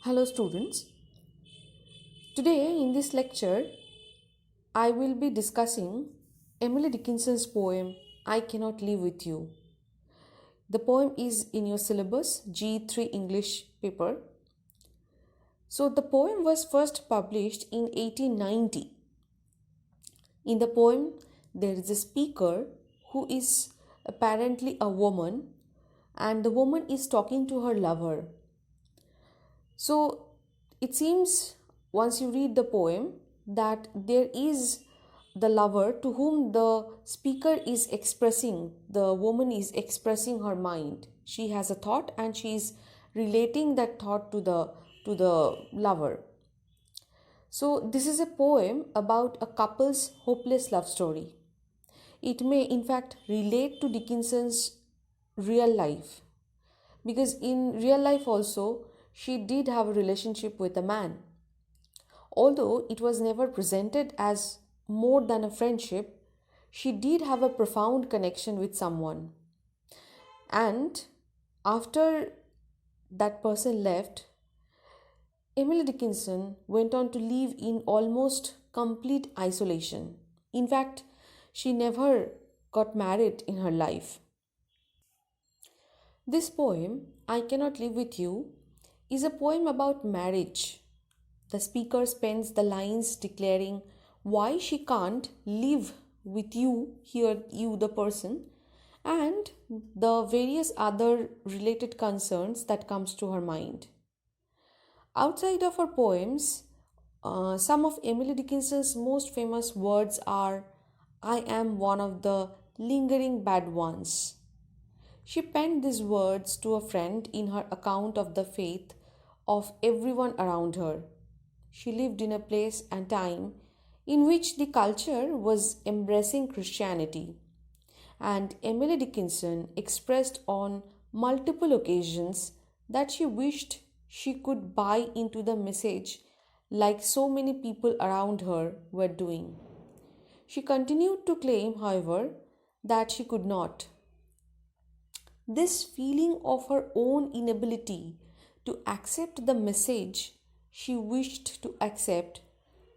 Hello students. Today in this lecture I will be discussing Emily Dickinson's poem I Cannot Live With You. The poem is in your syllabus G3 English paper. So the poem was first published in 1890. In the poem there is a speaker who is apparently a woman, and the woman is talking to her lover. So it seems once you read the poem that there is the lover to whom the speaker is expressing, the woman is expressing her mind. She has a thought and she is relating that thought to the lover. So this is a poem about a couple's hopeless love story. It may in fact relate to Dickinson's real life, because in real life also she did have a relationship with a man. Although it was never presented as more than a friendship, she did have a profound connection with someone. And after that person left, Emily Dickinson went on to live in almost complete isolation. In fact, she never got married in her life. This poem, I Cannot Live With You, is a poem about marriage. The speaker spends the lines declaring why she can't live with you, here you the person, and the various other related concerns that comes to her mind. Outside of her poems, some of Emily Dickinson's most famous words are, I am one of the lingering bad ones. She penned these words to a friend in her account of the faith of everyone around her. She lived in a place and time in which the culture was embracing Christianity, and Emily Dickinson expressed on multiple occasions that she wished she could buy into the message like so many people around her were doing. She continued to claim, however, that she could not. This feeling of her own inability to accept the message she wished to accept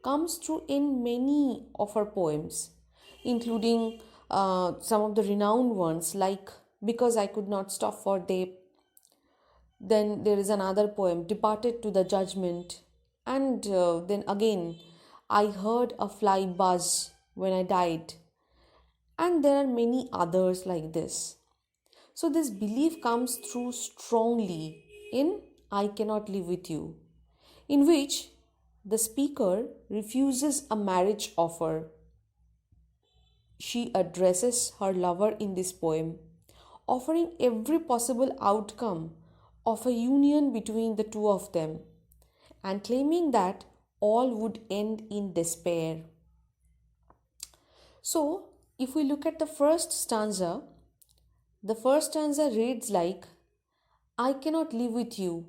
comes through in many of her poems, including some of the renowned ones like Because I Could Not Stop for Day. Then there is another poem, Departed to the Judgment. And then again, I Heard a Fly Buzz When I Died. And there are many others like this. So this belief comes through strongly in I Cannot Live With You, in which the speaker refuses a marriage offer. She addresses her lover in this poem, offering every possible outcome of a union between the two of them and claiming that all would end in despair. So, if we look at the first stanza reads like, I cannot live with you.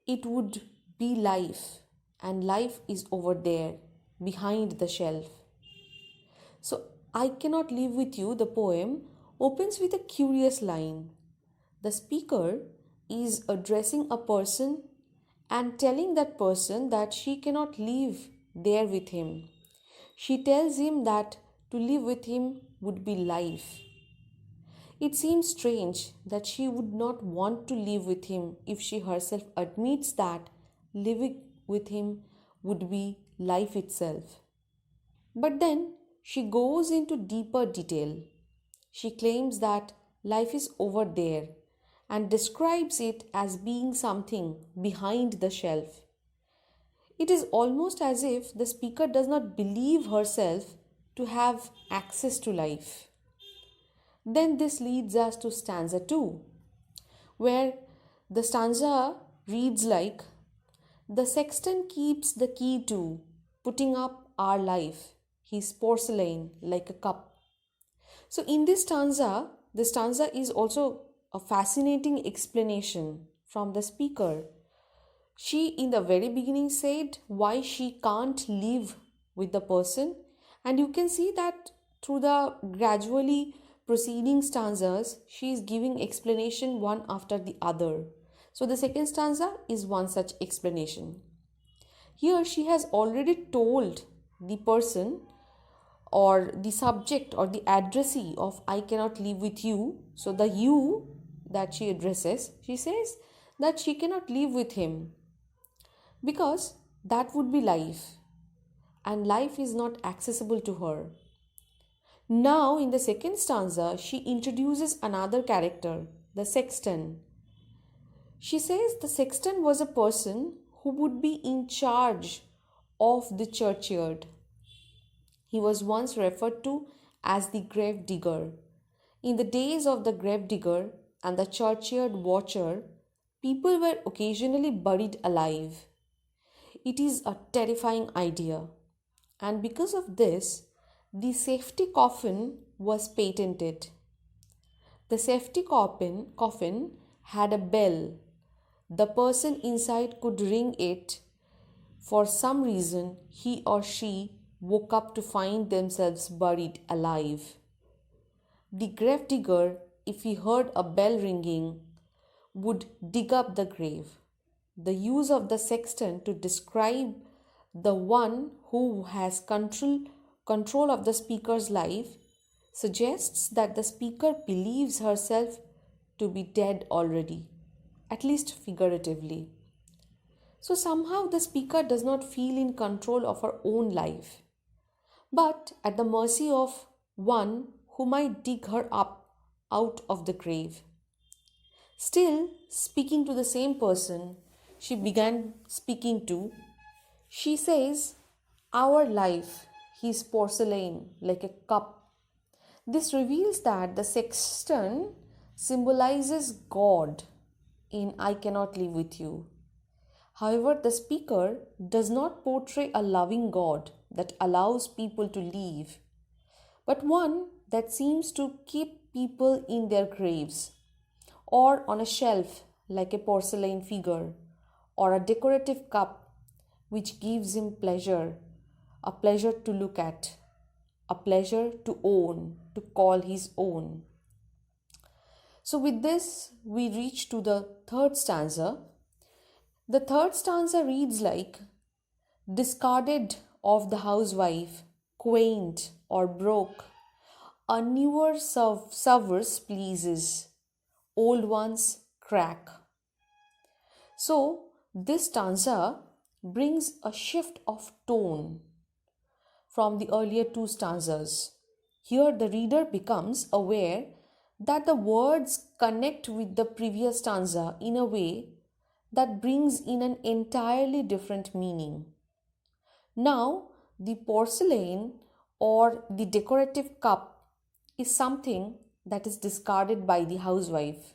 It would be life, and life is over there, behind the shelf. So, I cannot live with you, the poem opens with a curious line. The speaker is addressing a person and telling that person that she cannot live there with him. She tells him that to live with him would be life. It seems strange that she would not want to live with him if she herself admits that living with him would be life itself. But then she goes into deeper detail. She claims that life is over there and describes it as being something behind the shelf. It is almost as if the speaker does not believe herself to have access to life. Then this leads us to stanza 2, where the stanza reads like, the sexton keeps the key to putting up our life, his porcelain like a cup. So in this stanza, the stanza is also a fascinating explanation from the speaker. She in the very beginning said why she can't live with the person, and you can see that through the gradually proceeding stanzas, she is giving explanation one after the other. So the second stanza is one such explanation. Here she has already told the person or the subject or the addressee of I cannot live with you. So the you that she addresses, she says that she cannot live with him because that would be life, and life is not accessible to her. Now, in the second stanza, she introduces another character, the sexton. She says the sexton was a person who would be in charge of the churchyard. He was once referred to as the grave digger. In the days of the grave digger and the churchyard watcher, people were occasionally buried alive. It is a terrifying idea, and because of this, the safety coffin was patented. The safety coffin had a bell. The person inside could ring it. For some reason, he or she woke up to find themselves buried alive. The grave digger, if he heard a bell ringing, would dig up the grave. The use of the sexton to describe the one who has control of the speaker's life suggests that the speaker believes herself to be dead already, at least figuratively. So somehow the speaker does not feel in control of her own life, but at the mercy of one who might dig her up out of the grave. Still, speaking to the same person she began speaking to, she says, our life, is porcelain like a cup. This reveals that the sexton symbolizes God in I cannot live with you. However, the speaker does not portray a loving God that allows people to leave, but one that seems to keep people in their graves or on a shelf like a porcelain figure or a decorative cup which gives him pleasure, a pleasure to look at, a pleasure to own, to call his own. So, with this, we reach to the third stanza. The third stanza reads like discarded of the housewife, quaint or broke, a newer service pleases, old ones crack. So, this stanza brings a shift of tone from the earlier two stanzas. Here, the reader becomes aware that the words connect with the previous stanza in a way that brings in an entirely different meaning. Now, the porcelain or the decorative cup is something that is discarded by the housewife.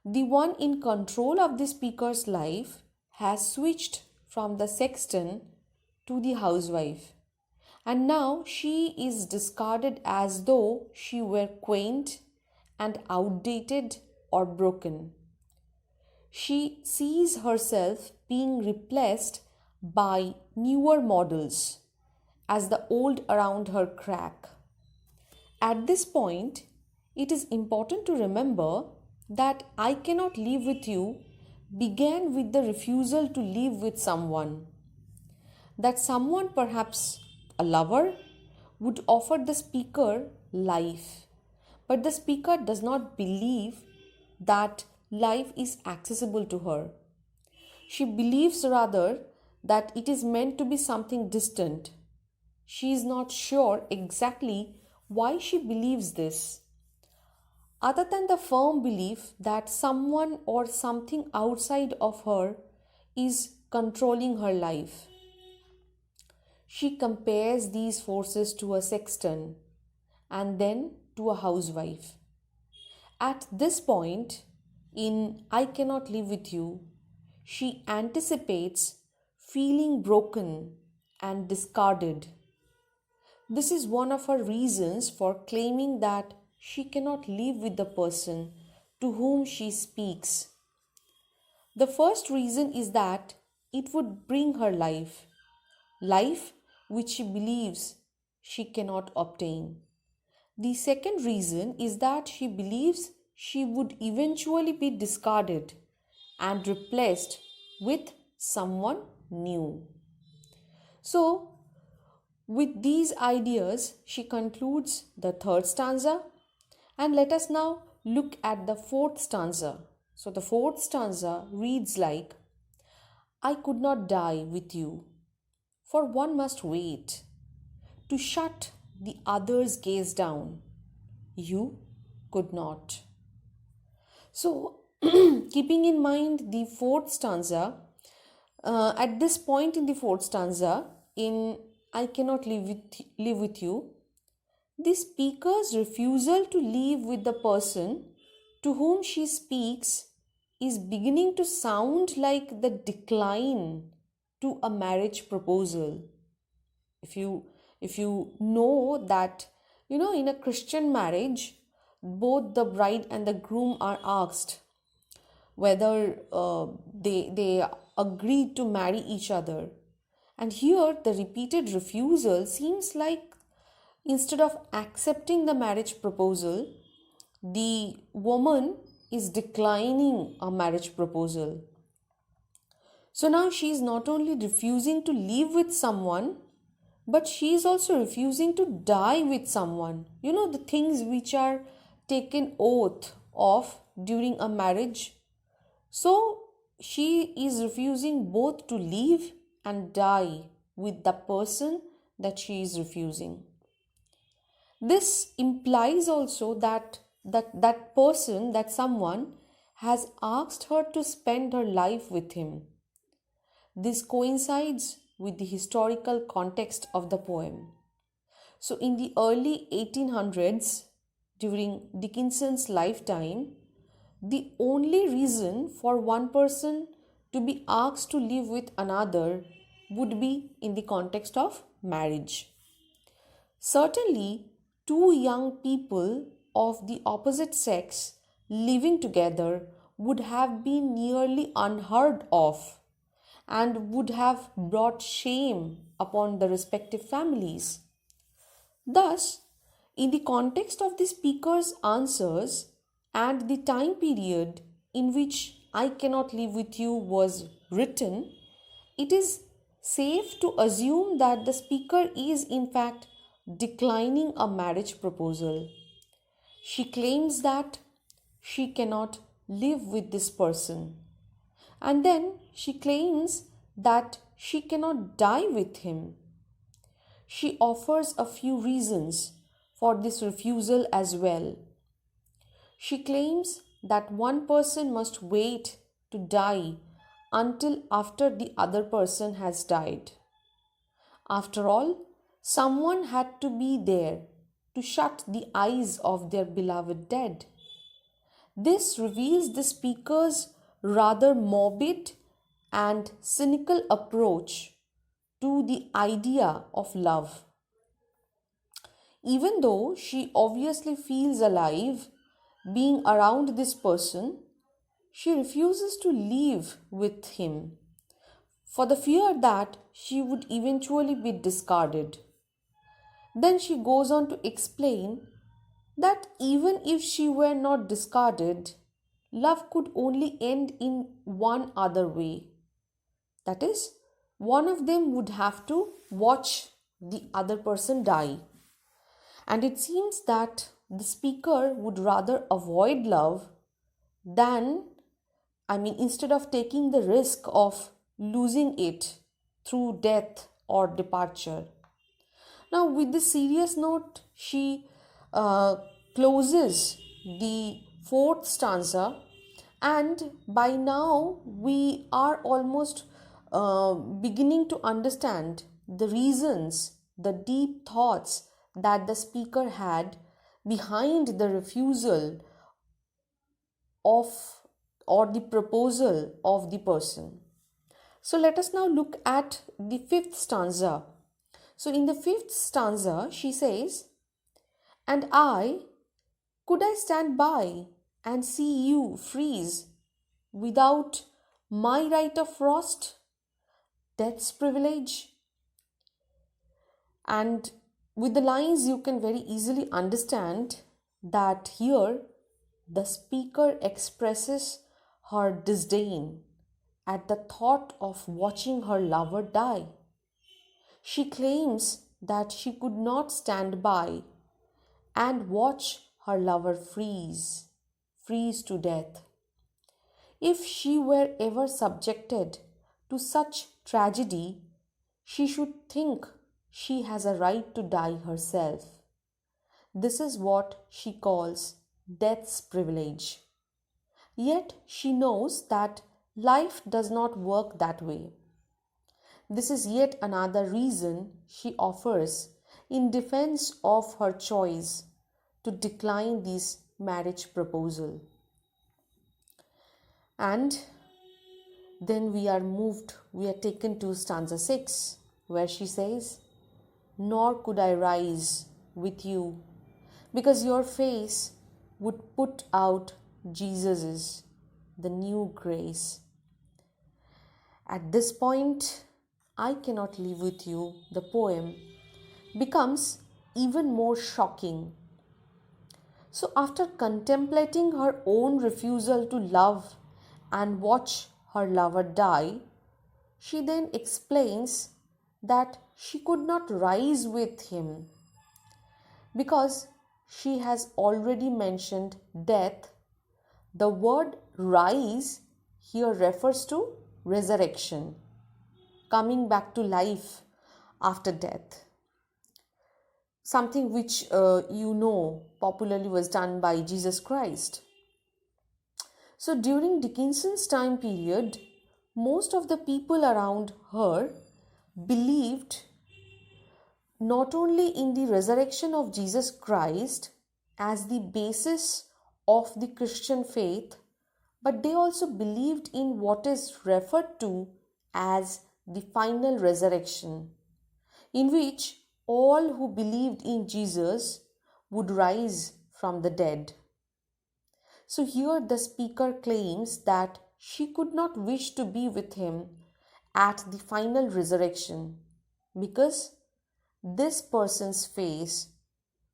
The one in control of the speaker's life has switched from the sexton to the housewife, and now she is discarded as though she were quaint and outdated or broken. She sees herself being replaced by newer models as the old around her crack. At this point, it is important to remember that I cannot live with you began with the refusal to live with someone. That someone, perhaps a lover, would offer the speaker life, but the speaker does not believe that life is accessible to her. She believes rather that it is meant to be something distant. She is not sure exactly why she believes this, other than the firm belief that someone or something outside of her is controlling her life. She compares these forces to a sexton and then to a housewife. At this point, in I Cannot Live With You, she anticipates feeling broken and discarded. This is one of her reasons for claiming that she cannot live with the person to whom she speaks. The first reason is that it would bring her life which she believes she cannot obtain. The second reason is that she believes she would eventually be discarded and replaced with someone new. So, with these ideas, she concludes the third stanza, and let us now look at the fourth stanza. So, the fourth stanza reads like, I could not die with you, for one must wait to shut the other's gaze down. You could not. So, keeping in mind the fourth stanza, at this point in the fourth stanza, in I cannot live with you, the speaker's refusal to live with the person to whom she speaks is beginning to sound like the decline to a marriage proposal. If you know that, in a Christian marriage, both the bride and the groom are asked whether they agree to marry each other. And here the repeated refusal seems like, instead of accepting the marriage proposal, the woman is declining a marriage proposal. So now she is not only refusing to live with someone, but she is also refusing to die with someone. The things which are taken oath of during a marriage. So she is refusing both to live and die with the person that she is refusing. This implies also that person, that someone, has asked her to spend her life with him. This coincides with the historical context of the poem. So, in the early 1800s, during Dickinson's lifetime, the only reason for one person to be asked to live with another would be in the context of marriage. Certainly, two young people of the opposite sex living together would have been nearly unheard of and would have brought shame upon the respective families. Thus, in the context of the speaker's answers and the time period in which I cannot live with you was written, it is safe to assume that the speaker is in fact declining a marriage proposal. She claims that she cannot live with this person, and then she claims that she cannot die with him. She offers a few reasons for this refusal as well. She claims that one person must wait to die until after the other person has died. After all, someone had to be there to shut the eyes of their beloved dead. This reveals the speaker's rather morbid and cynical approach to the idea of love. Even though she obviously feels alive being around this person, she refuses to live with him for the fear that she would eventually be discarded. Then she goes on to explain that even if she were not discarded, love could only end in one other way. That is, one of them would have to watch the other person die. And it seems that the speaker would rather avoid love than, instead of taking the risk of losing it through death or departure. Now, with this serious note, she closes the fourth stanza, and by now we are almost beginning to understand the reasons, the deep thoughts that the speaker had behind the refusal of or the proposal of the person. So let us now look at the fifth stanza. So in the fifth stanza, she says, and could I stand by and see you freeze without my right of frost, death's privilege? And with the lines, you can very easily understand that here the speaker expresses her disdain at the thought of watching her lover die. She claims that she could not stand by and watch her lover freeze to death. If she were ever subjected to such tragedy, she should think she has a right to die herself. This is what she calls death's privilege. Yet she knows that life does not work that way. This is yet another reason she offers in defense of her choice to decline this marriage proposal. And then we are taken to stanza 6, where she says, "Nor could I rise with you, because your face would put out Jesus's, the new grace." At this point, "I cannot live with you," the poem, becomes even more shocking. So, after contemplating her own refusal to love and watch her lover die, she then explains that she could not rise with him because she has already mentioned death. The word rise here refers to resurrection, coming back to life after death. Something which popularly was done by Jesus Christ. So during Dickinson's time period, most of the people around her believed not only in the resurrection of Jesus Christ as the basis of the Christian faith, but they also believed in what is referred to as the final resurrection, in which all who believed in Jesus would rise from the dead. So here the speaker claims that she could not wish to be with him at the final resurrection because this person's face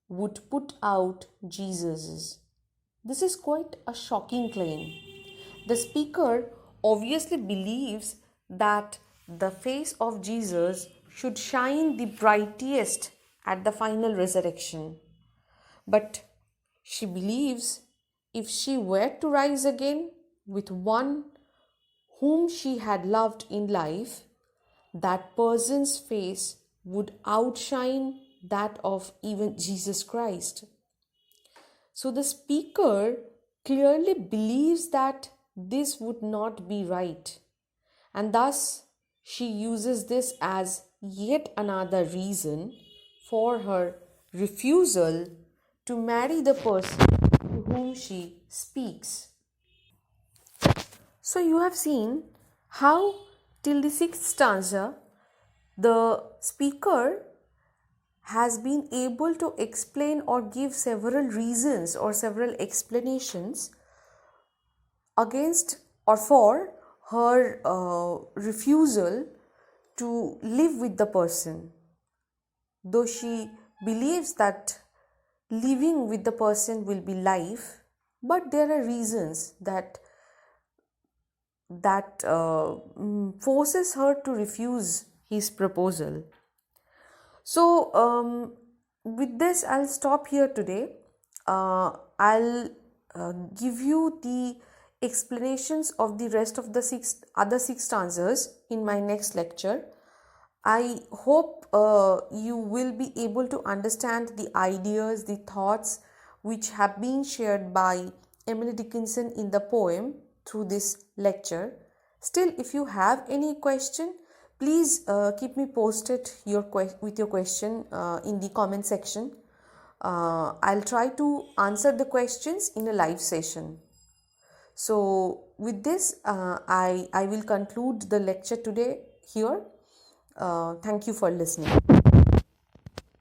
would put out Jesus's. This is quite a shocking claim. The speaker obviously believes that the face of Jesus should shine the brightest at the final resurrection. But she believes if she were to rise again with one whom she had loved in life, that person's face would outshine that of even Jesus Christ. So the speaker clearly believes that this would not be right, and thus she uses this as yet another reason for her refusal to marry the person to whom she speaks. So you have seen how till the 6th stanza the speaker has been able to explain or give several reasons or several explanations against or for her refusal to live with the person. Though she believes that living with the person will be life, but there are reasons that forces her to refuse his proposal. So with this I'll stop here today. I'll give you the explanations of the rest of the other six stanzas in my next lecture. I hope you will be able to understand the ideas, the thoughts which have been shared by Emily Dickinson in the poem through this lecture. Still, if you have any question, please keep me posted with your question in the comment section. I'll try to answer the questions in a live session. So with this, I will conclude the lecture today here. Thank you for listening.